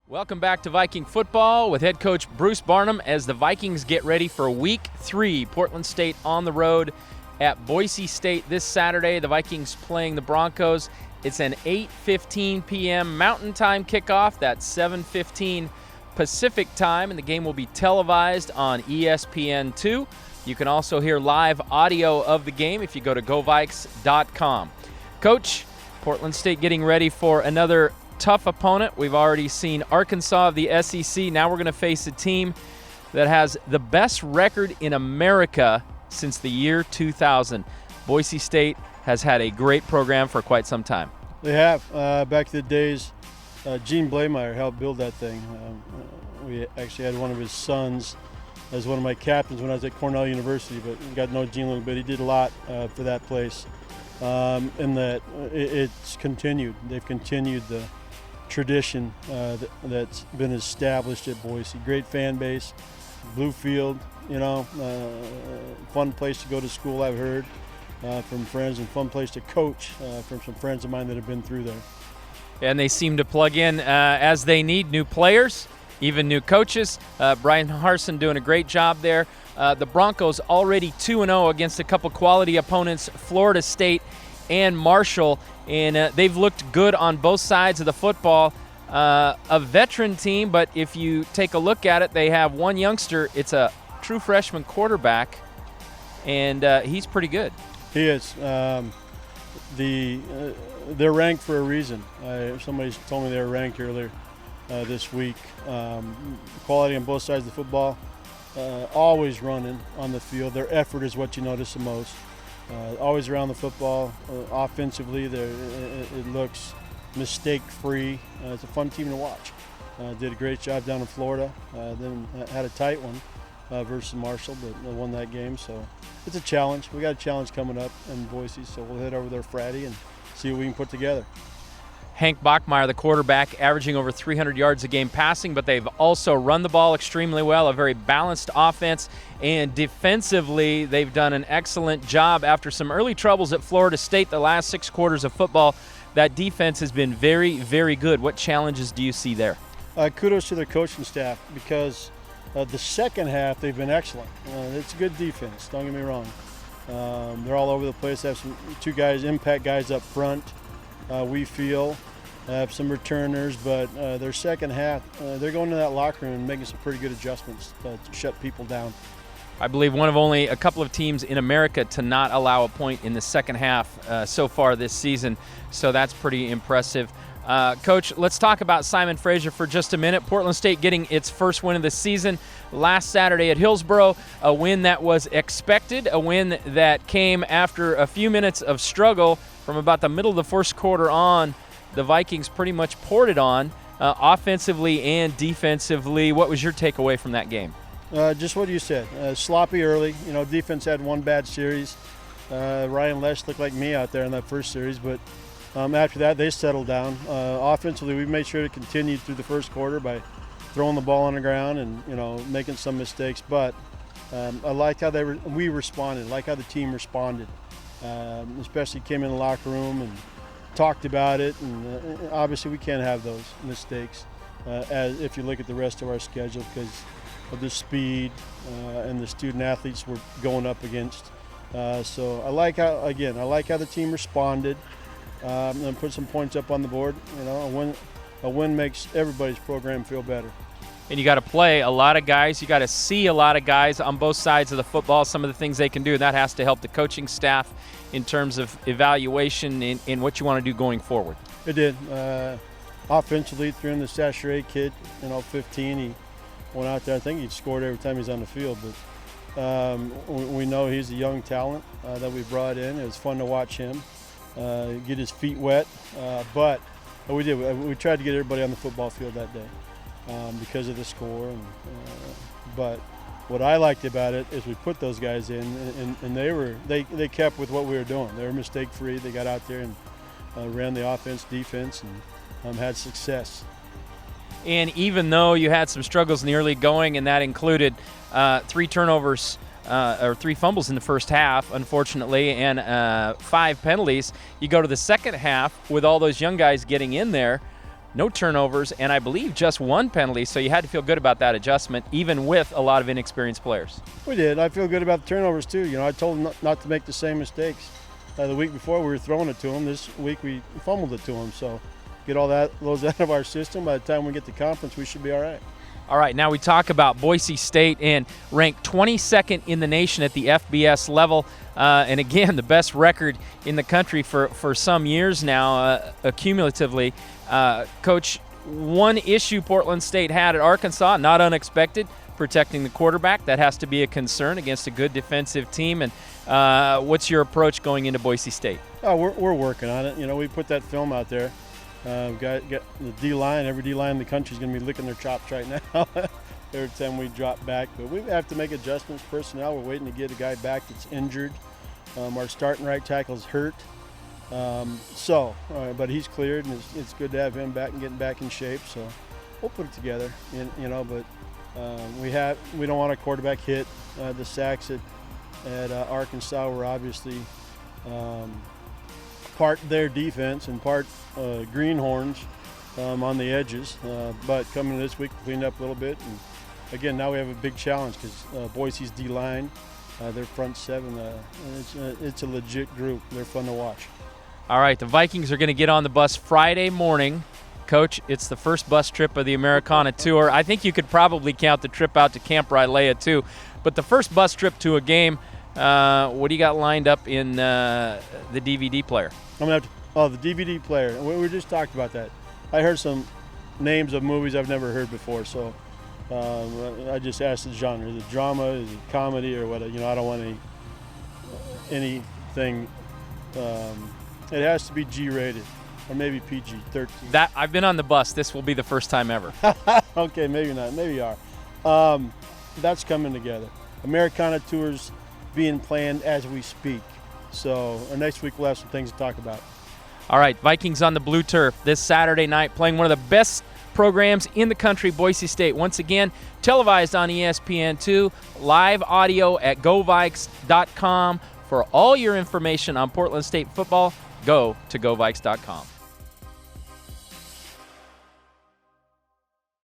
Welcome back to Viking Football with head coach Bruce Barnum as the Vikings get ready for Week 3. Portland State on the road at Boise State this Saturday. The Vikings playing the Broncos. It's an 8:15 p.m. Mountain Time kickoff. That's 7:15 Pacific Time, and the game will be televised on ESPN2. You can also hear live audio of the game if you go to govikes.com. Coach, Portland State getting ready for another tough opponent. We've already seen Arkansas of the SEC. Now we're going to face a team that has the best record in America since the year 2000. Boise State has had a great program for quite some time. They have. Back to the days, Gene Blameyer helped build that thing. We actually had one of his sons as one of my captains when I was at Cornell University, but got to know Gene a little bit. He did a lot for that place. And that it's continued. They've continued the tradition that's been established at Boise. Great fan base, blue field, fun place to go to school, I've heard from friends, and fun place to coach from some friends of mine that have been through there. And they seem to plug in as they need new players, even new coaches. Brian Harsin doing a great job there. The Broncos already 2-0 against a couple quality opponents, Florida State and Marshall, and they've looked good on both sides of the football. A veteran team, but if you take a look at it, they have one youngster. It's a true freshman quarterback, and he's pretty good. He is. They're ranked for a reason. Somebody told me they were ranked earlier this week. Quality on both sides of the football. Always running on the field. Their effort is what you notice the most. Always around the football. Offensively, it looks mistake-free. It's a fun team to watch. Did a great job down in Florida. Then had a tight one versus Marshall, but they won that game. So it's a challenge. We got a challenge coming up in Boise, so we'll head over there Friday and see what we can put together. Hank Bachmeier, the quarterback, averaging over 300 yards a game passing, but they've also run the ball extremely well, a very balanced offense, and defensively they've done an excellent job. After some early troubles at Florida State the last 6 quarters of football, that defense has been very, very good. What challenges do you see there? Kudos to their coaching staff, because the second half they've been excellent. It's a good defense, don't get me wrong. They're all over the place. They have some 2 guys, impact guys up front. We feel have some returners, but their second half, they're going to that locker room and making some pretty good adjustments to shut people down. I believe one of only a couple of teams in America to not allow a point in the second half so far this season, so that's pretty impressive. Coach, let's talk about Simon Fraser for just a minute. Portland State getting its first win of the season last Saturday at Hillsboro, a win that was expected, a win that came after a few minutes of struggle. From about the middle of the first quarter on, the Vikings pretty much poured it on offensively and defensively. What was your takeaway from that game? Just what you said. Sloppy early. Defense had one bad series. Ryan Lesh looked like me out there in that first series, but after that they settled down. Offensively, we made sure to continue through the first quarter by throwing the ball on the ground and making some mistakes. But I like how we responded. I like how the team responded. Especially came in the locker room and talked about it, and obviously we can't have those mistakes as if you look at the rest of our schedule because of the speed and the student athletes we're going up against. So I like how the team responded and put some points up on the board. A win makes everybody's program feel better. And you got to play a lot of guys. You got to see a lot of guys on both sides of the football, some of the things they can do. And that has to help the coaching staff in terms of evaluation in what you want to do going forward. It did. Offensively, threw in the Sachere kid, 15. He went out there. I think he scored every time he's on the field. But we know he's a young talent that we brought in. It was fun to watch him get his feet wet. But we did. We tried to get everybody on the football field that day. Because of the score, but what I liked about it is we put those guys in, and they kept with what we were doing. They were mistake free. They got out there and ran the offense, defense, and had success. And even though you had some struggles in the early going, and that included 3 turnovers or 3 fumbles in the first half, unfortunately, and 5 penalties, you go to the second half with all those young guys getting in there. no turnovers, and I believe just one penalty, so you had to feel good about that adjustment, even with a lot of inexperienced players. We did. I feel good about the turnovers, too. I told them not to make the same mistakes. The week before, we were throwing it to them. This week, we fumbled it to them. So get all those out of our system. By the time we get to conference, we should be all right. All right, now we talk about Boise State, and ranked 22nd in the nation at the FBS level. And again, the best record in the country for some years now, cumulatively. Coach, one issue Portland State had at Arkansas, not unexpected, protecting the quarterback. That has to be a concern against a good defensive team. And what's your approach going into Boise State? Oh, we're working on it. We put that film out there. Got the D-line. Every D-line in the country is going to be licking their chops right now every time we drop back. But we have to make adjustments. Personnel, we're waiting to get a guy back that's injured. Our starting right tackle is hurt. But he's cleared, and it's good to have him back and getting back in shape. So we'll put it together. But we don't want a quarterback hit. The sacks at Arkansas were obviously part their defense and part greenhorns on the edges. But coming this week, cleaned up a little bit. And again, now we have a big challenge because Boise's D-line, their front seven, it's a legit group. They're fun to watch. All right, the Vikings are going to get on the bus Friday morning. Coach, it's the first bus trip of the Americana Tour. I think you could probably count the trip out to Camp Rylea too. But the first bus trip to a game, what do you got lined up in the DVD player? I'm going to have to, the DVD player. We just talked about that. I heard some names of movies I've never heard before, so I just asked the genre. Is it drama, is it comedy, or what? I don't want anything. It has to be G-rated, or maybe PG-13. That I've been on the bus. This will be the first time ever. Okay, maybe not. Maybe you are. That's coming together. Americana Tour's being planned as we speak. So next week we'll have some things to talk about. All right, Vikings on the blue turf this Saturday night, playing one of the best programs in the country, Boise State. Once again, televised on ESPN2, live audio at govikes.com. For all your information on Portland State football, go to govikes.com.